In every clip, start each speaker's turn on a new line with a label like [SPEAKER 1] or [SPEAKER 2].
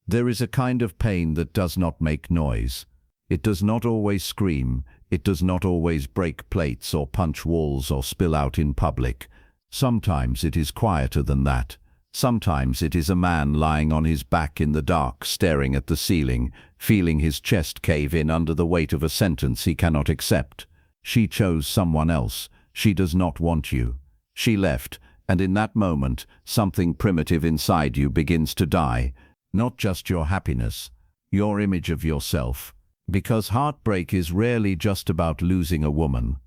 [SPEAKER 1] There is a kind of pain that does not make noise. It does not always scream, it does not always break plates or punch walls or spill out in public. Sometimes it is quieter than that. Sometimes it is a man lying on his back in the dark, staring at the ceiling, feeling his chest cave in under the weight of a sentence he cannot accept. She chose someone else. She does not want you. She left, and in that moment, something primitive inside you begins to die. Not just your happiness, your image of yourself. Because heartbreak is rarely just about losing a woman.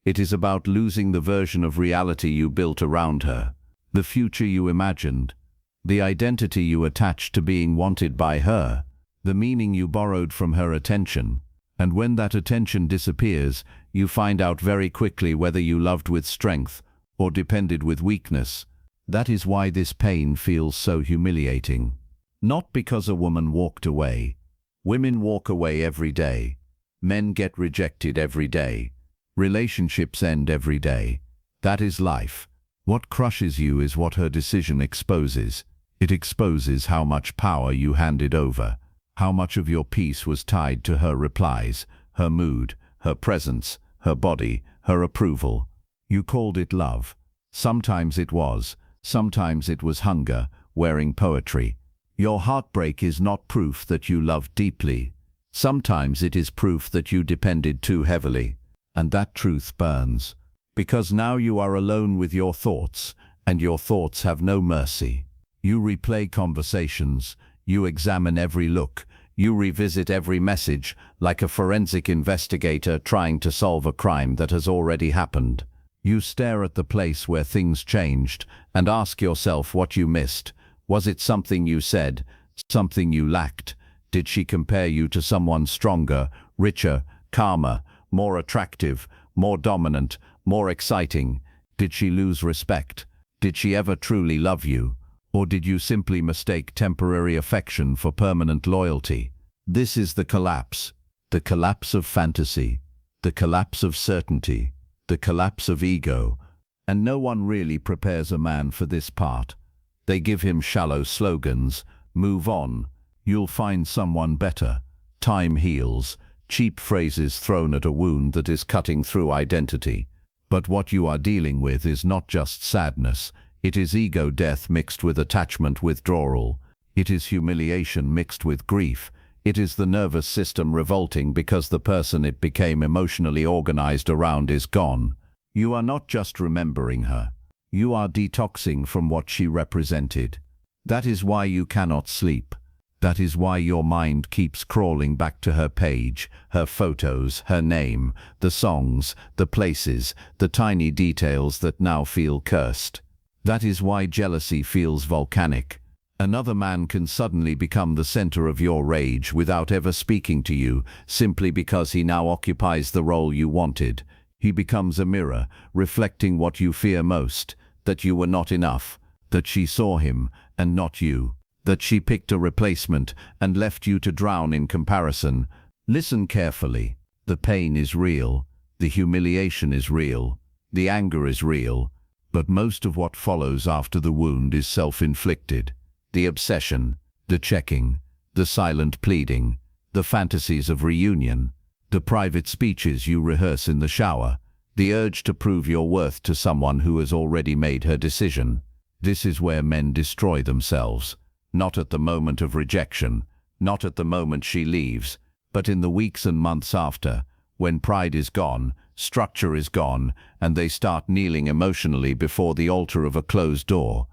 [SPEAKER 1] It is about losing the version of reality you built around her, the future you imagined, the identity you attached to being wanted by her, the meaning you borrowed from her attention. And when that attention disappears, you find out very quickly whether you loved with strength or depended with weakness. That is why this pain feels so humiliating. Not because a woman walked away. Women walk away every day. Men get rejected every day. Relationships end every day. That is life. What crushes you is what her decision exposes. It exposes how much power you handed over, how much of your peace was tied to her replies, her mood, her presence, her body, her approval. You called it love. Sometimes it was. Sometimes it was hunger, wearing poetry. Your heartbreak is not proof that you loved deeply. Sometimes it is proof that you depended too heavily. And that truth burns. Because now you are alone with your thoughts, and your thoughts have no mercy. You replay conversations, you examine every look, you revisit every message, like a forensic investigator trying to solve a crime that has already happened. You stare at the place where things changed, and ask yourself what you missed. Was it something you said, something you lacked? Did she compare you to someone stronger, richer, calmer, more attractive, more dominant, more exciting? Did she lose respect? Did she ever truly love you? Or did you simply mistake temporary affection for permanent loyalty? This is the collapse of fantasy, the collapse of certainty, the collapse of ego. And no one really prepares a man for this part. They give him shallow slogans, move on, you'll find someone better, time heals, cheap phrases thrown at a wound that is cutting through identity. But what you are dealing with is not just sadness, it is ego death mixed with attachment withdrawal. It is humiliation mixed with grief. It is the nervous system revolting because the person it became emotionally organized around is gone. You are not just remembering her. You are detoxing from what she represented. That is why you cannot sleep. That is why your mind keeps crawling back to her page, her photos, her name, the songs, the places, the tiny details that now feel cursed. That is why jealousy feels volcanic. Another man can suddenly become the center of your rage without ever speaking to you, simply because he now occupies the role you wanted. He becomes a mirror, reflecting what you fear most. That you were not enough, that she saw him and not you, that she picked a replacement and left you to drown in comparison. Listen carefully. The pain is real, the humiliation is real, the anger is real, but most of what follows after the wound is self-inflicted. The obsession, the checking, the silent pleading, the fantasies of reunion, the private speeches you rehearse in the shower, the urge to prove your worth to someone who has already made her decision. This is where men destroy themselves. Not at the moment of rejection, not at the moment she leaves, but in the weeks and months after, when pride is gone, structure is gone, and they start kneeling emotionally before the altar of a closed door.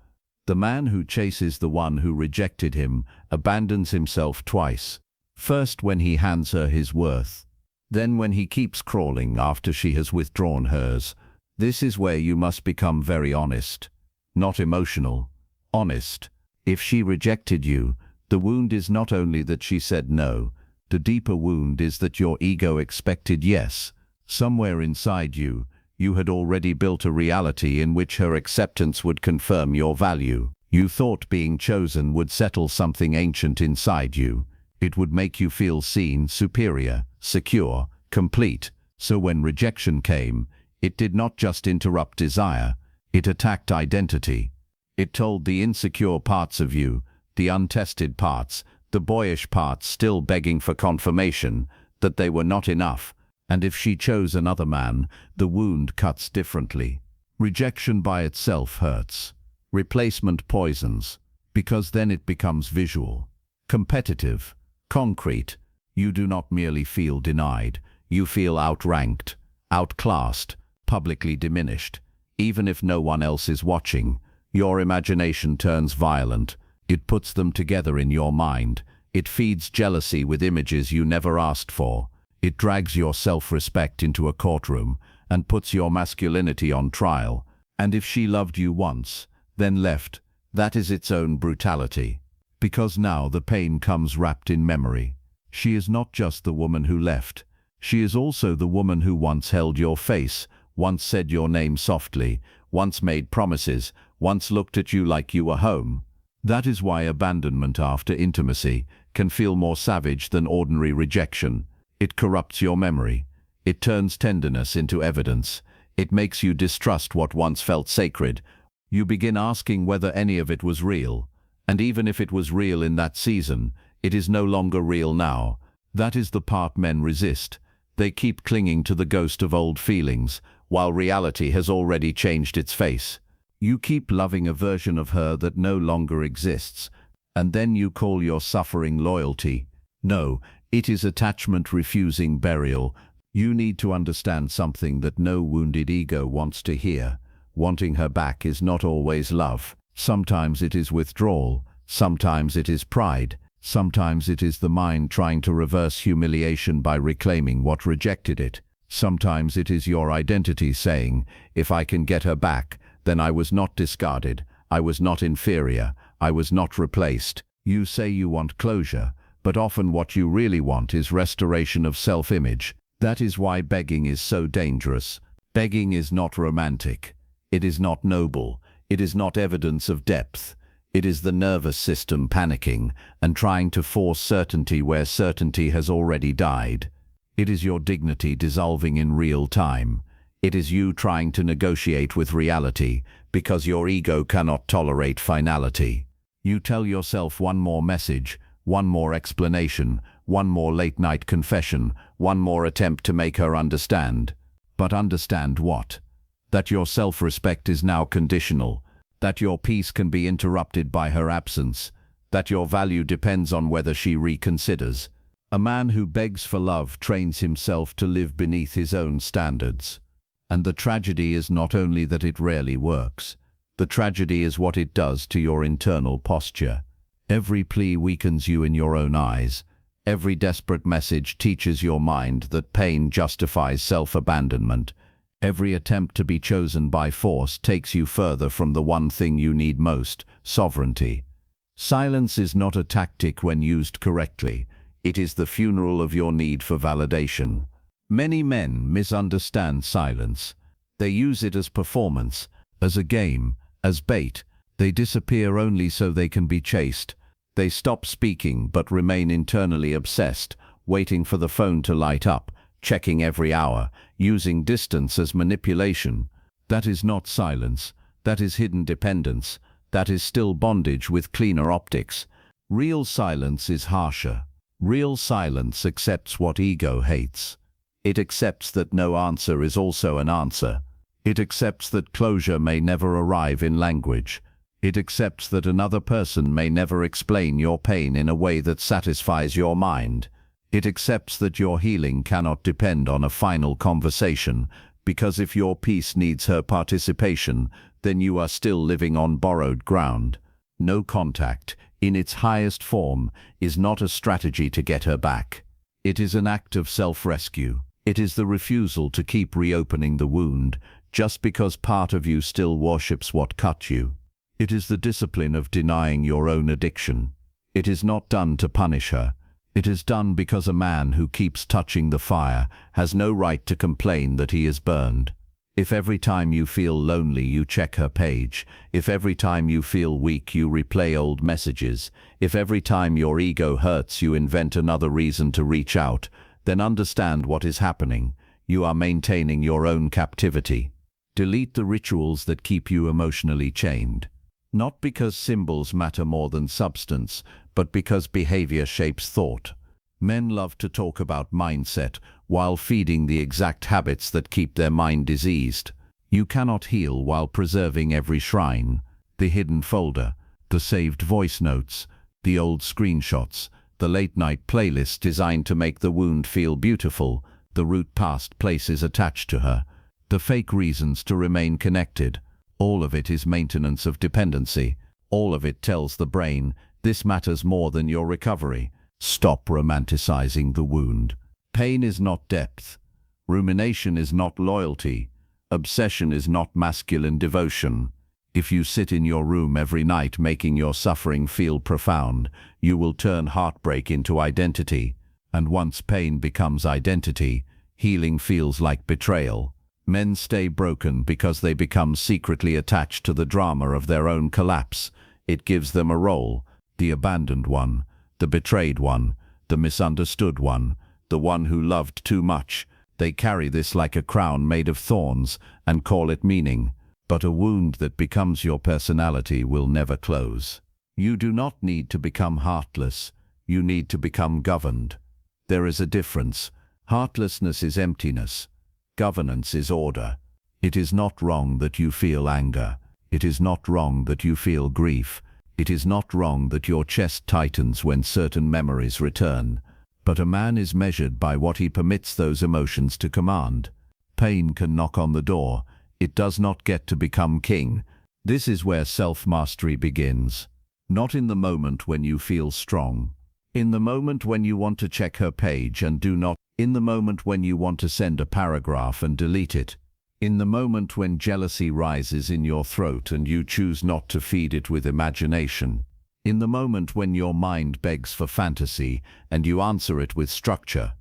[SPEAKER 1] The man who chases the one who rejected him abandons himself twice. First when he hands her his worth. Then when he keeps crawling after she has withdrawn hers. This is where you must become very honest. Not emotional. Honest. If she rejected you, the wound is not only that she said no. The deeper wound is that your ego expected yes. Somewhere inside you, you had already built a reality in which her acceptance would confirm your value. You thought being chosen would settle something ancient inside you. It would make you feel seen, superior, secure, complete. So when rejection came, it did not just interrupt desire, it attacked identity. It told the insecure parts of you, the untested parts, the boyish parts still begging for confirmation that they were not enough, and if she chose another man, the wound cuts differently. Rejection by itself hurts. Replacement poisons, because then it becomes visual, competitive, concrete. You do not merely feel denied, you feel outranked, outclassed, publicly diminished. Even if no one else is watching, your imagination turns violent. It puts them together in your mind. It feeds jealousy with images you never asked for. It drags your self-respect into a courtroom and puts your masculinity on trial. And if she loved you once, then left, that is its own brutality. Because now the pain comes wrapped in memory. She is not just the woman who left. She is also the woman who once held your face, once said your name softly, once made promises, once looked at you like you were home. That is why abandonment after intimacy can feel more savage than ordinary rejection. It corrupts your memory. It turns tenderness into evidence. It makes you distrust what once felt sacred. You begin asking whether any of it was real. And even if it was real in that season, it is no longer real now. That is the part men resist. They keep clinging to the ghost of old feelings, while reality has already changed its face. You keep loving a version of her that no longer exists, and then you call your suffering loyalty. No, it is attachment refusing burial. You need to understand something that no wounded ego wants to hear. Wanting her back is not always love. Sometimes it is withdrawal. Sometimes it is pride. Sometimes it is the mind trying to reverse humiliation by reclaiming what rejected it. Sometimes it is your identity saying, if I can get her back, then I was not discarded, I was not inferior, I was not replaced. You say you want closure, but often what you really want is restoration of self-image. That is why begging is so dangerous. Begging is not romantic. It is not noble. It is not evidence of depth. It is the nervous system panicking and trying to force certainty where certainty has already died. It is your dignity dissolving in real time. It is you trying to negotiate with reality because your ego cannot tolerate finality. You tell yourself one more message, one more explanation, one more late-night confession, one more attempt to make her understand. But understand what? That your self-respect is now conditional, that your peace can be interrupted by her absence, that your value depends on whether she reconsiders. A man who begs for love trains himself to live beneath his own standards. And the tragedy is not only that it rarely works. The tragedy is what it does to your internal posture. Every plea weakens you in your own eyes. Every desperate message teaches your mind that pain justifies self-abandonment. Every attempt to be chosen by force takes you further from the one thing you need most, sovereignty. Silence is not a tactic when used correctly. It is the funeral of your need for validation. Many men misunderstand silence. They use it as performance, as a game, as bait. They disappear only so they can be chased. They stop speaking but remain internally obsessed, waiting for the phone to light up, checking every hour, using distance as manipulation. That is not silence. That is hidden dependence. That is still bondage with cleaner optics. Real silence is harsher. Real silence accepts what ego hates. It accepts that no answer is also an answer. It accepts that closure may never arrive in language. It accepts that another person may never explain your pain in a way that satisfies your mind. It accepts that your healing cannot depend on a final conversation, because if your peace needs her participation, then you are still living on borrowed ground. No contact, in its highest form, is not a strategy to get her back. It is an act of self-rescue. It is the refusal to keep reopening the wound, just because part of you still worships what cut you. It is the discipline of denying your own addiction. It is not done to punish her. It is done because a man who keeps touching the fire has no right to complain that he is burned. If every time you feel lonely you check her page, if every time you feel weak you replay old messages, if every time your ego hurts you invent another reason to reach out, then understand what is happening. You are maintaining your own captivity. Delete the rituals that keep you emotionally chained. Not because symbols matter more than substance, but but because behavior shapes thought. Men love to talk about mindset while feeding the exact habits that keep their mind diseased. You cannot heal while preserving every shrine, the hidden folder, the saved voice notes, the old screenshots, the late-night playlist designed to make the wound feel beautiful, the root past places attached to her, the fake reasons to remain connected. All of it is maintenance of dependency. All of it tells the brain, this matters more than your recovery. Stop romanticizing the wound. Pain is not depth. Rumination is not loyalty. Obsession is not masculine devotion. If you sit in your room every night making your suffering feel profound, you will turn heartbreak into identity. And once pain becomes identity, healing feels like betrayal. Men stay broken because they become secretly attached to the drama of their own collapse. It gives them a role, the abandoned one, the betrayed one, the misunderstood one, the one who loved too much. They carry this like a crown made of thorns and call it meaning. But a wound that becomes your personality will never close. You do not need to become heartless. You need to become governed. There is a difference. Heartlessness is emptiness. Governance is order. It is not wrong that you feel anger. It is not wrong that you feel grief. It is not wrong that your chest tightens when certain memories return. But a man is measured by what he permits those emotions to command. Pain can knock on the door. It does not get to become king. This is where self-mastery begins. Not in the moment when you feel strong. In the moment when you want to check her page and do not. In the moment when you want to send a paragraph and delete it. In the moment when jealousy rises in your throat and you choose not to feed it with imagination. In the moment when your mind begs for fantasy and you answer it with structure.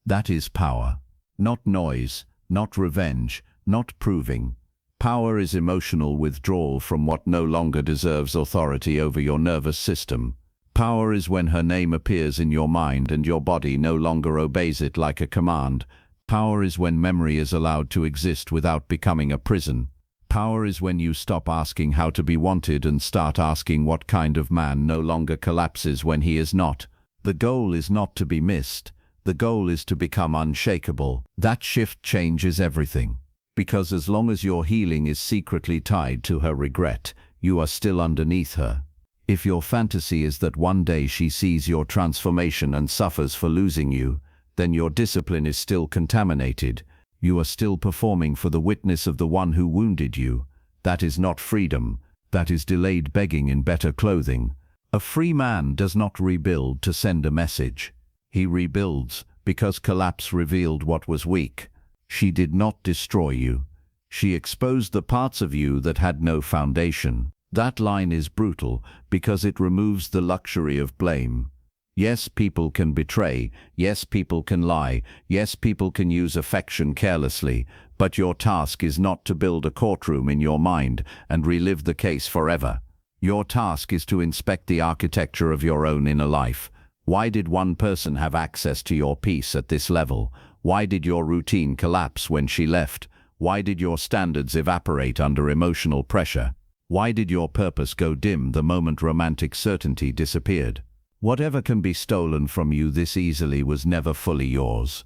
[SPEAKER 1] That is power. Not noise, not revenge, not proving. Power is emotional withdrawal from what no longer deserves authority over your nervous system. Power is when her name appears in your mind and your body no longer obeys it like a command. Power is when memory is allowed to exist without becoming a prison. Power is when you stop asking how to be wanted and start asking what kind of man no longer collapses when he is not. The goal is not to be missed. The goal is to become unshakable. That shift changes everything. Because as long as your healing is secretly tied to her regret, you are still underneath her. If your fantasy is that one day she sees your transformation and suffers for losing you, then your discipline is still contaminated. You are still performing for the witness of the one who wounded you. That is not freedom. That is delayed begging in better clothing. A free man does not rebuild to send a message. He rebuilds because collapse revealed what was weak. She did not destroy you. She exposed the parts of you that had no foundation. That line is brutal because it removes the luxury of blame. Yes, people can betray. Yes, people can lie. Yes, people can use affection carelessly. But your task is not to build a courtroom in your mind and relive the case forever. Your task is to inspect the architecture of your own inner life. Why did one person have access to your peace at this level? Why did your routine collapse when she left? Why did your standards evaporate under emotional pressure? Why did your purpose go dim the moment romantic certainty disappeared? Whatever can be stolen from you this easily was never fully yours.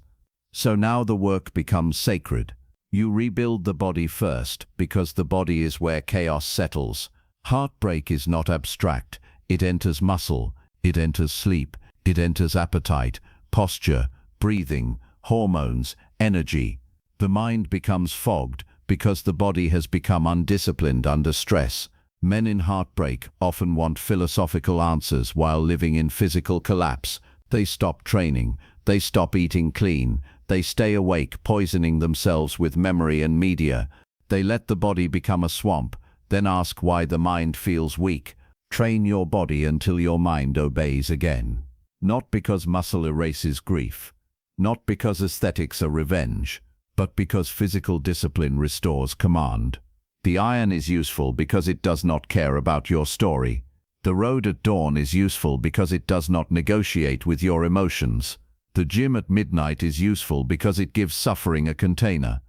[SPEAKER 1] So now the work becomes sacred. You rebuild the body first, because the body is where chaos settles. Heartbreak is not abstract. It enters muscle, it enters sleep, it enters appetite, posture, breathing, hormones, energy. The mind becomes fogged because the body has become undisciplined under stress. Men in heartbreak often want philosophical answers while living in physical collapse. They stop training. They stop eating clean. They stay awake, poisoning themselves with memory and media. They let the body become a swamp, then ask why the mind feels weak. Train your body until your mind obeys again. Not because muscle erases grief. Not because aesthetics are revenge. But because physical discipline restores command. The iron is useful because it does not care about your story. The road at dawn is useful because it does not negotiate with your emotions. The gym at midnight is useful because it gives suffering a container.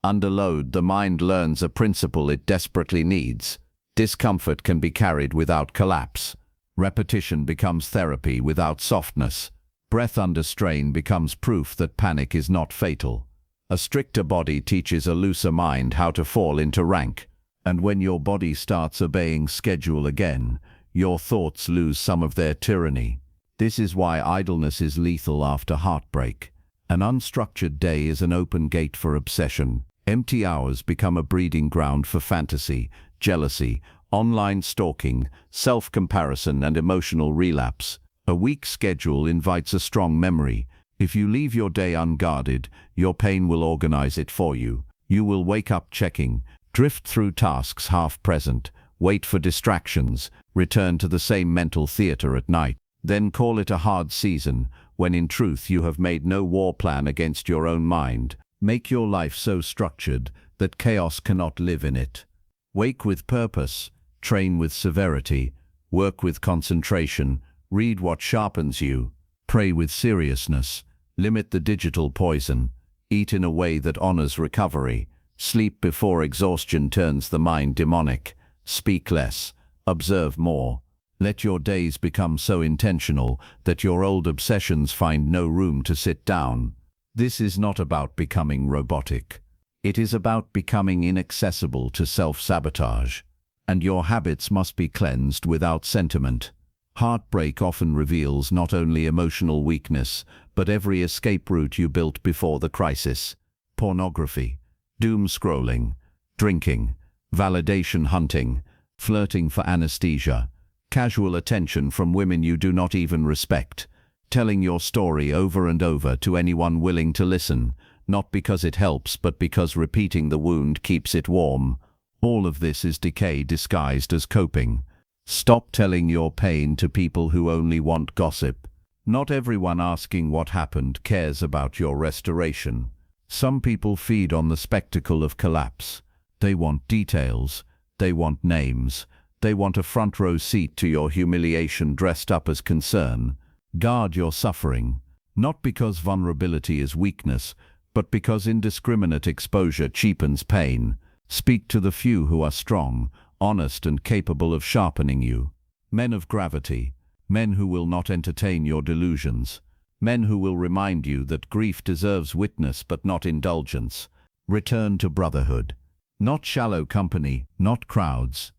[SPEAKER 1] Under load, the mind learns a principle it desperately needs. Discomfort can be carried without collapse. Repetition becomes therapy without softness. Breath under strain becomes proof that panic is not fatal. A stricter body teaches a looser mind how to fall into rank. And when your body starts obeying schedule again, your thoughts lose some of their tyranny. This is why idleness is lethal after heartbreak. An unstructured day is an open gate for obsession. Empty hours become a breeding ground for fantasy, jealousy, online stalking, self-comparison, and emotional relapse. A weak schedule invites a strong memory. If you leave your day unguarded, your pain will organize it for you. You will wake up checking, drift through tasks half present, wait for distractions, return to the same mental theater at night. Then call it a hard season, when in truth you have made no war plan against your own mind. Make your life so structured that chaos cannot live in it. Wake with purpose, train with severity, work with concentration, read what sharpens you, pray with seriousness, limit the digital poison, eat in a way that honors recovery, sleep before exhaustion turns the mind demonic, speak less, observe more. Let your days become so intentional that your old obsessions find no room to sit down. This is not about becoming robotic. It is about becoming inaccessible to self-sabotage. And your habits must be cleansed without sentiment. Heartbreak often reveals not only emotional weakness, but every escape route you built before the crisis. Pornography, doom scrolling, drinking, validation hunting, flirting for anesthesia, casual attention from women you do not even respect, telling your story over and over to anyone willing to listen, not because it helps but because repeating the wound keeps it warm. All of this is decay disguised as coping. Stop telling your pain to people who only want gossip. Not everyone asking what happened cares about your restoration. Some people feed on the spectacle of collapse. They want details. They want names. They want a front row seat to your humiliation dressed up as concern. Guard your suffering, not because vulnerability is weakness, but because indiscriminate exposure cheapens pain. Speak to the few who are strong, honest, and capable of sharpening you. Men of gravity, men who will not entertain your delusions, men who will remind you that grief deserves witness but not indulgence. Return to brotherhood. Not shallow company, not crowds.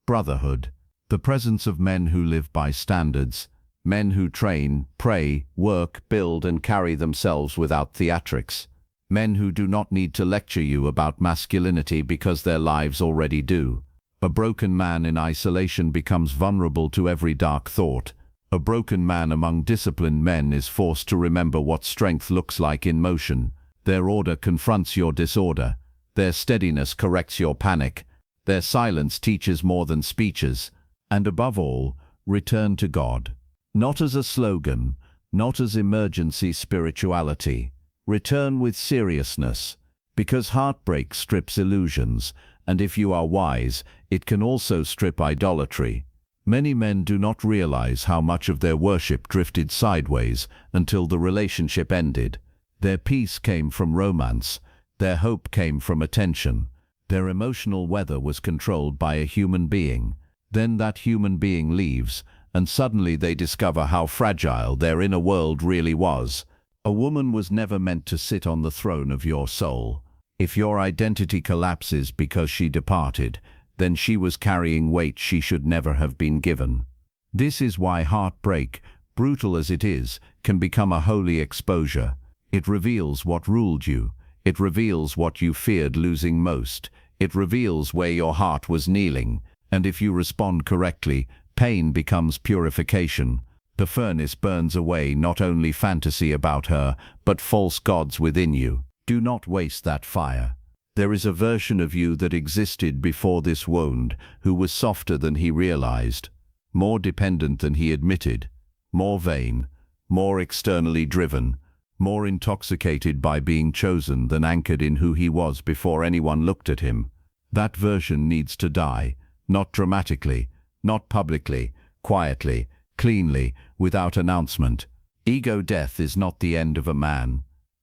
[SPEAKER 1] Brotherhood, the presence of men who live by standards, men who train, pray, work, build, and carry themselves without theatrics. Men who do not need to lecture you about masculinity because their lives already do. A broken man in isolation becomes vulnerable to every dark thought. A broken man among disciplined men is forced to remember what strength looks like in motion. Their order confronts your disorder. Their steadiness corrects your panic. Their silence teaches more than speeches. And above all, return to God. Not as a slogan, not as emergency spirituality. Return with seriousness, because heartbreak strips illusions, and if you are wise, it can also strip idolatry. Many men do not realize how much of their worship drifted sideways until the relationship ended. Their peace came from romance. Their hope came from attention. Their emotional weather was controlled by a human being. Then that human being leaves, and suddenly they discover how fragile their inner world really was. A woman was never meant to sit on the throne of your soul. If your identity collapses because she departed, then she was carrying weight she should never have been given. This is why heartbreak, brutal as it is, can become a holy exposure. It reveals what ruled you. It reveals what you feared losing most. It reveals where your heart was kneeling. And if you respond correctly, pain becomes purification. The furnace burns away not only fantasy about her, but false gods within you. Do not waste that fire. There is a version of you that existed before this wound, who was softer than he realized, more dependent than he admitted, more vain, more externally driven, more intoxicated by being chosen than anchored in who he was before anyone looked at him. That version needs to die, not dramatically, not publicly, quietly, cleanly, without announcement. Ego death is not the end of a man.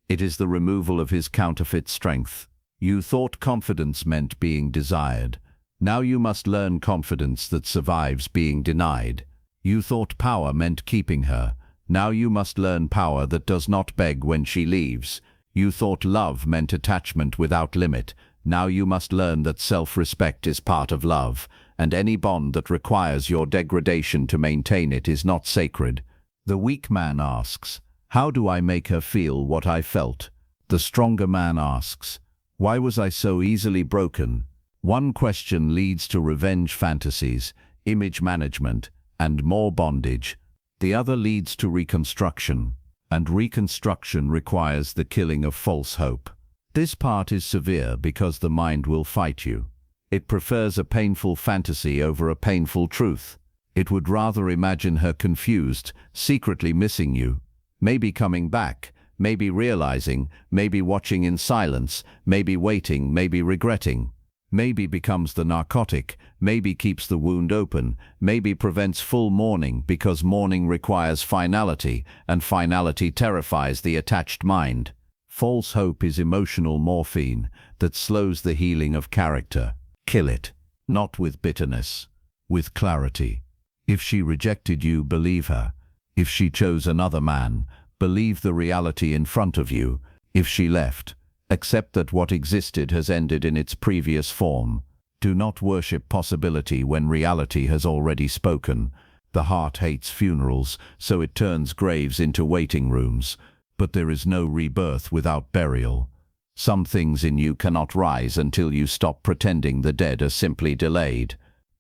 [SPEAKER 1] It is the removal of his counterfeit strength. You thought confidence meant being desired. Now you must learn confidence that survives being denied. You thought power meant keeping her. Now you must learn power that does not beg when she leaves. You thought love meant attachment without limit. Now you must learn that self-respect is part of love, and any bond that requires your degradation to maintain it is not sacred. The weak man asks, "How do I make her feel what I felt?" The stronger man asks, "Why was I so easily broken?" One question leads to revenge fantasies, image management, and more bondage. The other leads to reconstruction, and reconstruction requires the killing of false hope. This part is severe because the mind will fight you. It prefers a painful fantasy over a painful truth. It would rather imagine her confused, secretly missing you, maybe coming back, maybe realizing, maybe watching in silence, maybe waiting, maybe regretting. Maybe becomes the narcotic, maybe keeps the wound open, maybe prevents full mourning because mourning requires finality, and finality terrifies the attached mind. False hope is emotional morphine that slows the healing of character. Kill it, not with bitterness, with clarity. If she rejected you, believe her. If she chose another man, believe the reality in front of you. If she left, accept that what existed has ended in its previous form. Do not worship possibility when reality has already spoken. The heart hates funerals, so it turns graves into waiting rooms. But there is no rebirth without burial. Some things in you cannot rise until you stop pretending the dead are simply delayed.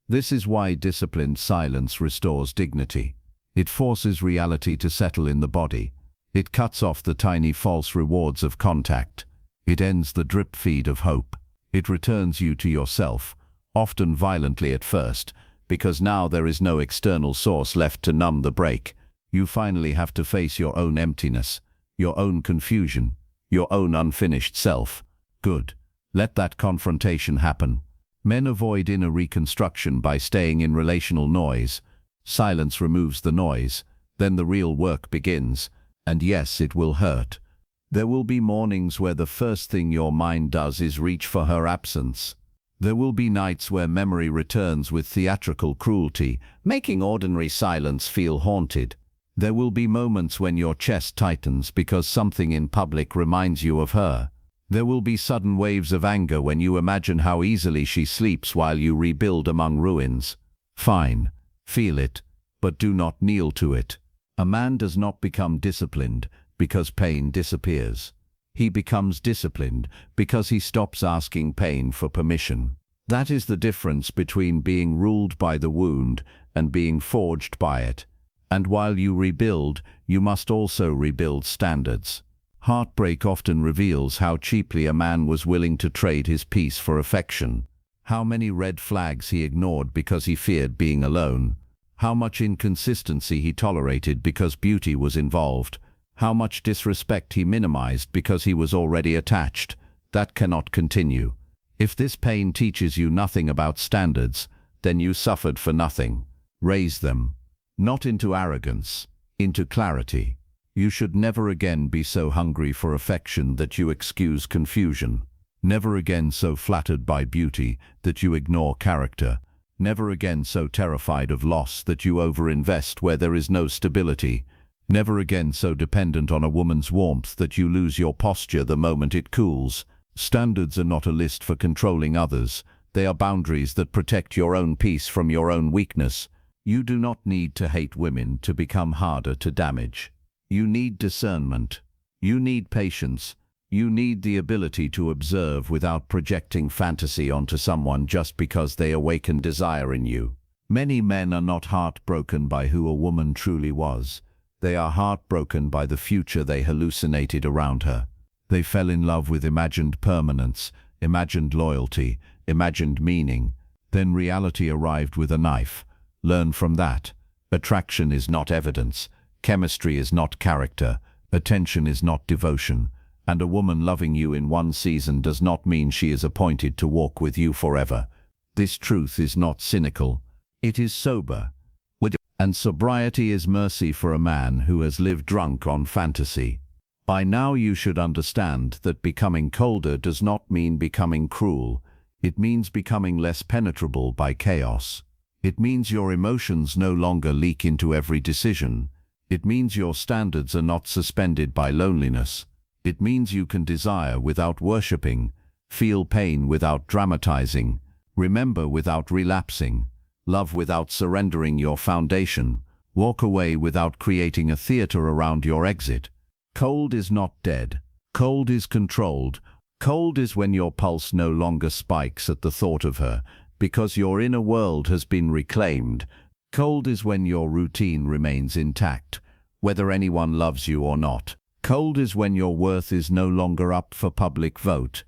[SPEAKER 1] This is why disciplined silence restores dignity. It forces reality to settle in the body. It cuts off the tiny false rewards of contact. It ends the drip feed of hope. It returns you to yourself, often violently at first, because now there is no external source left to numb the break. You finally have to face your own emptiness, your own confusion, your own unfinished self. Good. Let that confrontation happen. Men avoid inner reconstruction by staying in relational noise. Silence removes the noise. Then the real work begins. And yes, it will hurt. There will be mornings where the first thing your mind does is reach for her absence. There will be nights where memory returns with theatrical cruelty, making ordinary silence feel haunted. There will be moments when your chest tightens because something in public reminds you of her. There will be sudden waves of anger when you imagine how easily she sleeps while you rebuild among ruins. Fine, feel it, but do not kneel to it. A man does not become disciplined because pain disappears. He becomes disciplined because he stops asking pain for permission. That is the difference between being ruled by the wound and being forged by it. And while you rebuild, you must also rebuild standards. Heartbreak often reveals how cheaply a man was willing to trade his peace for affection. How many red flags he ignored because he feared being alone. How much inconsistency he tolerated because beauty was involved. How much disrespect he minimized because he was already attached. That cannot continue. If this pain teaches you nothing about standards, then you suffered for nothing. Raise them. Not into arrogance, into clarity. You should never again be so hungry for affection that you excuse confusion. Never again so flattered by beauty that you ignore character. Never again so terrified of loss that you overinvest where there is no stability. Never again so dependent on a woman's warmth that you lose your posture the moment it cools. Standards are not a list for controlling others. They are boundaries that protect your own peace from your own weakness. You do not need to hate women to become harder to damage. You need discernment. You need patience. You need the ability to observe without projecting fantasy onto someone just because they awaken desire in you. Many men are not heartbroken by who a woman truly was. They are heartbroken by the future they hallucinated around her. They fell in love with imagined permanence, imagined loyalty, imagined meaning. Then reality arrived with a knife. Learn from that. Attraction is not evidence. Chemistry is not character. Attention is not devotion. And a woman loving you in one season does not mean she is appointed to walk with you forever. This truth is not cynical. It is sober. And sobriety is mercy for a man who has lived drunk on fantasy. By now you should understand that becoming colder does not mean becoming cruel. It means becoming less penetrable by chaos. It means your emotions no longer leak into every decision. It means your standards are not suspended by loneliness. It means you can desire without worshipping, feel pain without dramatizing, remember without relapsing, love without surrendering your foundation, walk away without creating a theater around your exit. Cold is not dead. Cold is controlled. Cold is when your pulse no longer spikes at the thought of her, because your inner world has been reclaimed. Cold is when your routine remains intact, whether anyone loves you or not. Cold is when your worth is no longer up for public vote.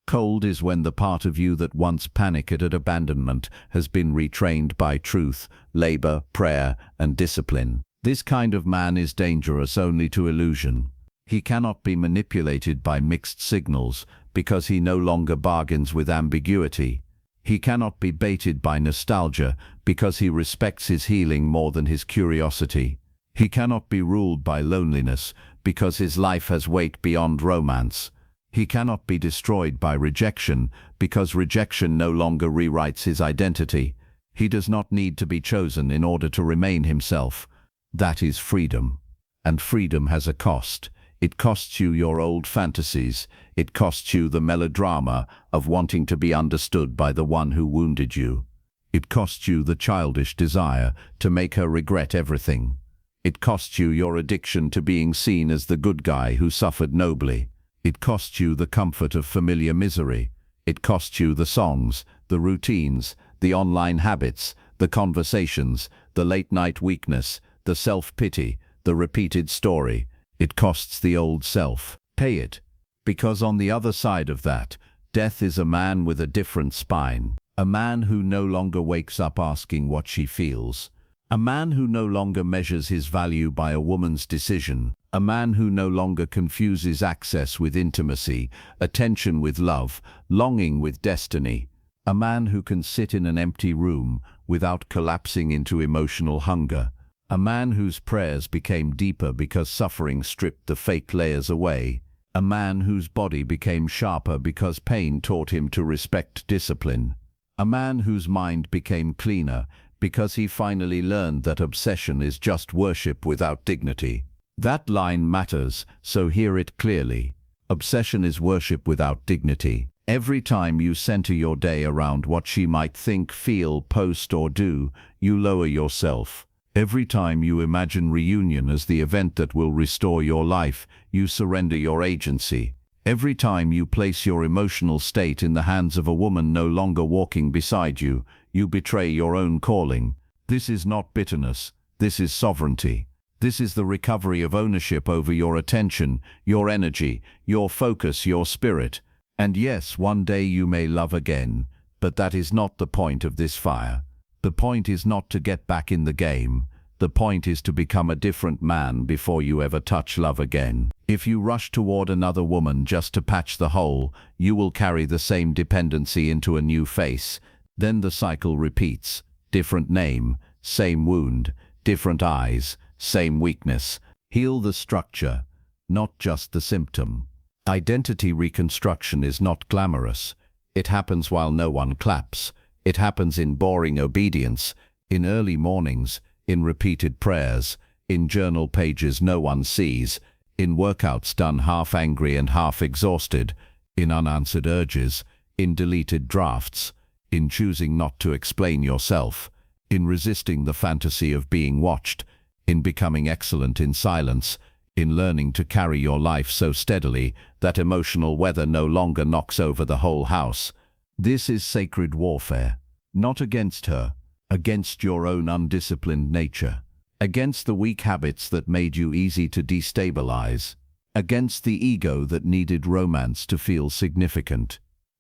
[SPEAKER 1] Cold is when the part of you that once panicked at abandonment has been retrained by truth, labor, prayer, and discipline. This kind of man is dangerous only to illusion. He cannot be manipulated by mixed signals because he no longer bargains with ambiguity. He cannot be baited by nostalgia because he respects his healing more than his curiosity. He cannot be ruled by loneliness because his life has weight beyond romance. He cannot be destroyed by rejection because rejection no longer rewrites his identity. He does not need to be chosen in order to remain himself. That is freedom. And freedom has a cost. It costs you your old fantasies. It costs you the melodrama of wanting to be understood by the one who wounded you. It costs you the childish desire to make her regret everything. It costs you your addiction to being seen as the good guy who suffered nobly. It costs you the comfort of familiar misery. It costs you the songs, the routines, the online habits, the conversations, the late-night weakness, the self-pity, the repeated story. It costs the old self. Pay it. Because on the other side of that, death is a man with a different spine. A man who no longer wakes up asking what she feels. A man who no longer measures his value by a woman's decision. A man who no longer confuses access with intimacy, attention with love, longing with destiny. A man who can sit in an empty room without collapsing into emotional hunger. A man whose prayers became deeper because suffering stripped the fake layers away. A man whose body became sharper because pain taught him to respect discipline. A man whose mind became cleaner because he finally learned that obsession is just worship without dignity. That line matters, so hear it clearly. Obsession is worship without dignity. Every time you center your day around what she might think, feel, post, or do, you lower yourself. Every time you imagine reunion as the event that will restore your life, you surrender your agency. Every time you place your emotional state in the hands of a woman no longer walking beside you, you betray your own calling. This is not bitterness. This is sovereignty. This is the recovery of ownership over your attention, your energy, your focus, your spirit. And yes, one day you may love again, but that is not the point of this fire. The point is not to get back in the game. The point is to become a different man before you ever touch love again. If you rush toward another woman just to patch the hole, you will carry the same dependency into a new face. Then the cycle repeats. Different name, same wound, different eyes, same weakness. Heal the structure, not just the symptom. Identity reconstruction is not glamorous. It happens while no one claps. It happens in boring obedience, in early mornings, in repeated prayers, in journal pages no one sees, in workouts done half angry and half exhausted, in unanswered urges, in deleted drafts, in choosing not to explain yourself, in resisting the fantasy of being watched, in becoming excellent in silence, in learning to carry your life so steadily that emotional weather no longer knocks over the whole house. This is sacred warfare, not against her, against your own undisciplined nature, against the weak habits that made you easy to destabilize, against the ego that needed romance to feel significant,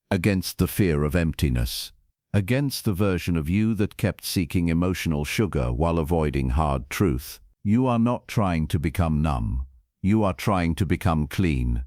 [SPEAKER 1] against the fear of emptiness, against the version of you that kept seeking emotional sugar while avoiding hard truth. You are not trying to become numb. You are trying to become clean.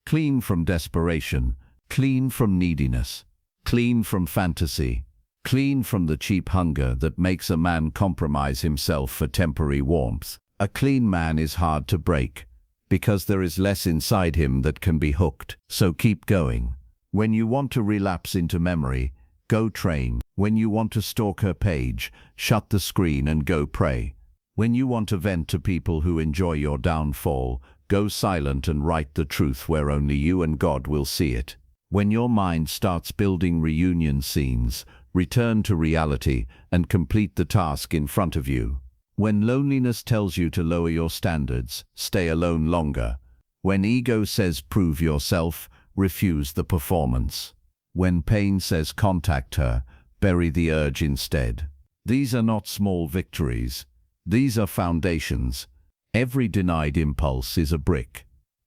[SPEAKER 1] Clean from desperation, clean from neediness, clean from fantasy, clean from the cheap hunger that makes a man compromise himself for temporary warmth. A clean man is hard to break, because there is less inside him that can be hooked. So keep going. When you want to relapse into memory, Go train. When you want to stalk her page, shut the screen and go pray. When you want to vent to people who enjoy your downfall, go silent and write the truth where only you and God will see it. When your mind starts building reunion scenes, return to reality and complete the task in front of you. When loneliness tells you to lower your standards, stay alone longer. When ego says prove yourself, refuse the performance. When pain says contact her, bury the urge instead. These are not small victories. These are foundations. Every denied impulse is a brick.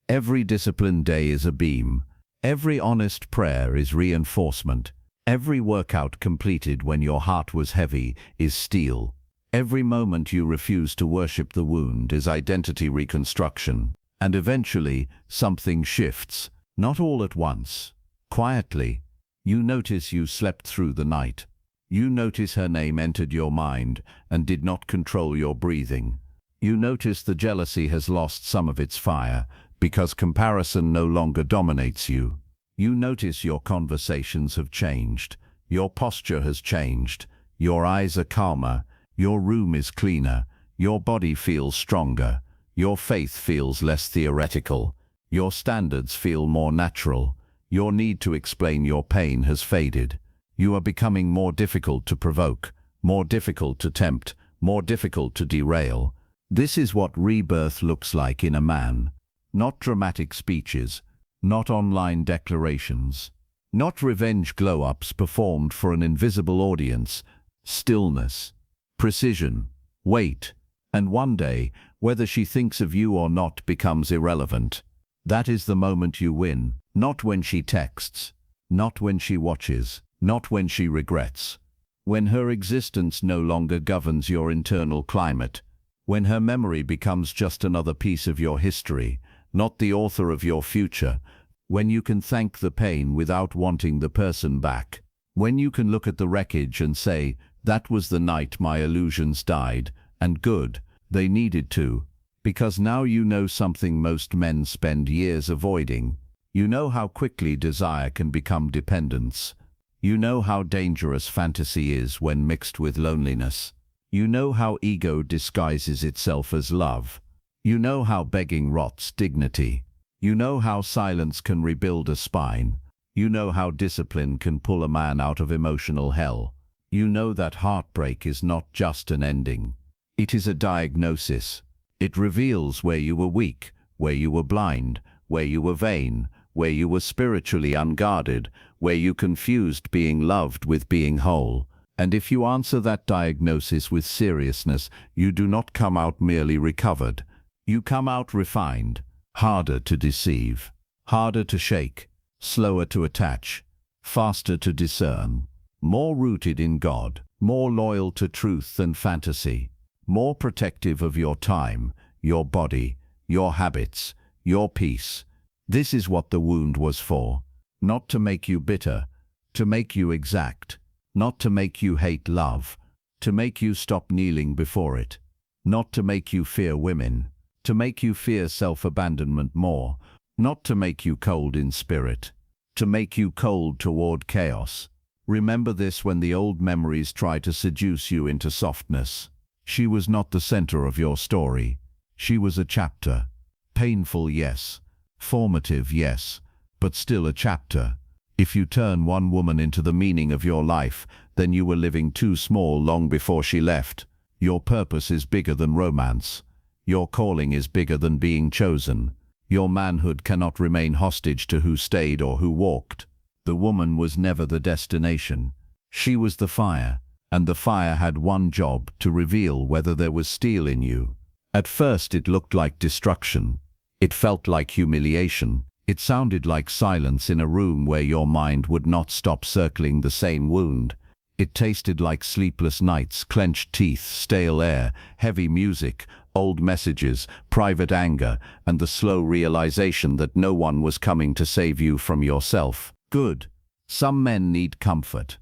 [SPEAKER 1] Every disciplined day is a beam. Every honest prayer is reinforcement. Every workout completed when your heart was heavy is steel. Every moment you refuse to worship the wound is identity reconstruction. And eventually, something shifts. Not all at once. Quietly. You notice you slept through the night. You notice her name entered your mind and did not control your breathing. You notice the jealousy has lost some of its fire because comparison no longer dominates you. You notice your conversations have changed. Your posture has changed. Your eyes are calmer. Your room is cleaner. Your body feels stronger. Your faith feels less theoretical. Your standards feel more natural. Your need to explain your pain has faded. You are becoming more difficult to provoke, more difficult to tempt, more difficult to derail. This is what rebirth looks like in a man. Not dramatic speeches, not online declarations, not revenge glow-ups performed for an invisible audience. Stillness, precision, weight, and one day, whether she thinks of you or not becomes irrelevant. That is the moment you win, not when she texts, not when she watches, not when she regrets. When her existence no longer governs your internal climate, when her memory becomes just another piece of your history, not the author of your future, when you can thank the pain without wanting the person back, when you can look at the wreckage and say, that was the night my illusions died, and good, they needed to, because now you know something most men spend years avoiding. You know how quickly desire can become dependence. You know how dangerous fantasy is when mixed with loneliness. You know how ego disguises itself as love. You know how begging rots dignity. You know how silence can rebuild a spine. You know how discipline can pull a man out of emotional hell. You know that heartbreak is not just an ending. It is a diagnosis. It reveals where you were weak, where you were blind, where you were vain, where you were spiritually unguarded, where you confused being loved with being whole. And if you answer that diagnosis with seriousness, you do not come out merely recovered. You come out refined, harder to deceive, harder to shake, slower to attach, faster to discern, more rooted in God, more loyal to truth than fantasy, more protective of your time, your body, your habits, your peace. This is what the wound was for. Not to make you bitter, to make you exact. Not to make you hate love, to make you stop kneeling before it. Not to make you fear women, to make you fear self-abandonment more. Not to make you cold in spirit, to make you cold toward chaos. Remember this when the old memories try to seduce you into softness. She was not the center of your story. She was a chapter. Painful, yes. Formative, yes. But still a chapter. If you turn one woman into the meaning of your life, then you were living too small long before she left. Your purpose is bigger than romance. Your calling is bigger than being chosen. Your manhood cannot remain hostage to who stayed or who walked. The woman was never the destination. She was the fire, and the fire had one job: to reveal whether there was steel in you. At first it looked like destruction. It felt like humiliation. It sounded like silence in a room where your mind would not stop circling the same wound. It tasted like sleepless nights, clenched teeth, stale air, heavy music, old messages, private anger, and the slow realization that no one was coming to save you from yourself. Good. Some men need comfort.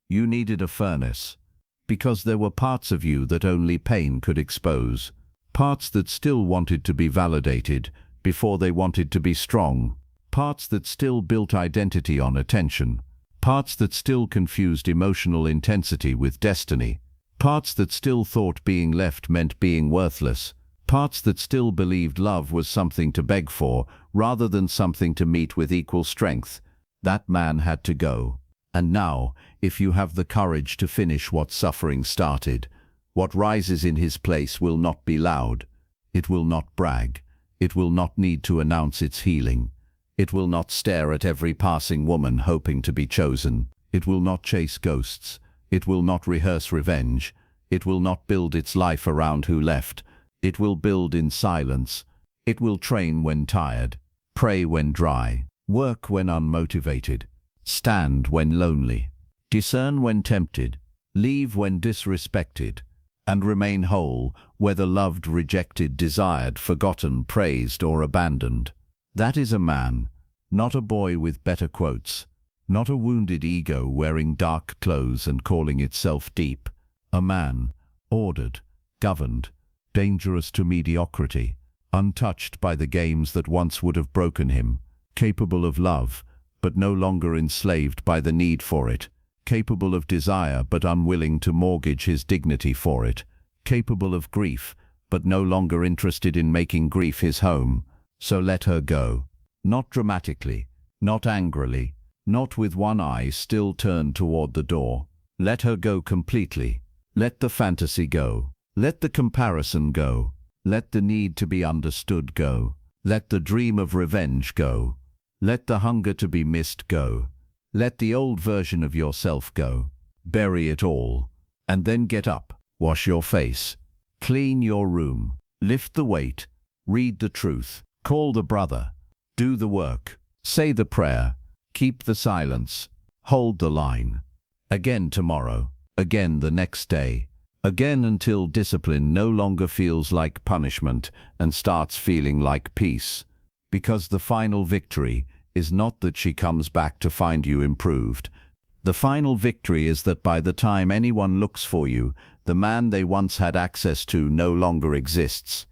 [SPEAKER 1] You needed a furnace. Because there were parts of you that only pain could expose. Parts that still wanted to be validated before they wanted to be strong. Parts that still built identity on attention. Parts that still confused emotional intensity with destiny. Parts that still thought being left meant being worthless. Parts that still believed love was something to beg for, rather than something to meet with equal strength. That man had to go. And now, if you have the courage to finish what suffering started, what rises in his place will not be loud. It will not brag. It will not need to announce its healing. It will not stare at every passing woman hoping to be chosen. It will not chase ghosts. It will not rehearse revenge. It will not build its life around who left. It will build in silence. It will train when tired, pray when dry, work when unmotivated, stand when lonely, discern when tempted, leave when disrespected, and remain whole, whether loved, rejected, desired, forgotten, praised, or abandoned. That is a man, not a boy with better quotes, not a wounded ego wearing dark clothes and calling itself deep. A man, ordered, governed, dangerous to mediocrity, untouched by the games that once would have broken him, capable of love, but no longer enslaved by the need for it, capable of desire but unwilling to mortgage his dignity for it, capable of grief, but no longer interested in making grief his home. So let her go. Not dramatically, not angrily, not with one eye still turned toward the door. Let her go completely. Let the fantasy go. Let the comparison go. Let the need to be understood go. Let the dream of revenge go. Let the hunger to be missed go. Let the old version of yourself go. Bury it all. And then get up. Wash your face. Clean your room. Lift the weight. Read the truth. Call the brother. Do the work. Say the prayer. Keep the silence. Hold the line. Again tomorrow. Again the next day. Again until discipline no longer feels like punishment and starts feeling like peace. Because the final victory is not that she comes back to find you improved. The final victory is that by the time anyone looks for you, the man they once had access to no longer exists.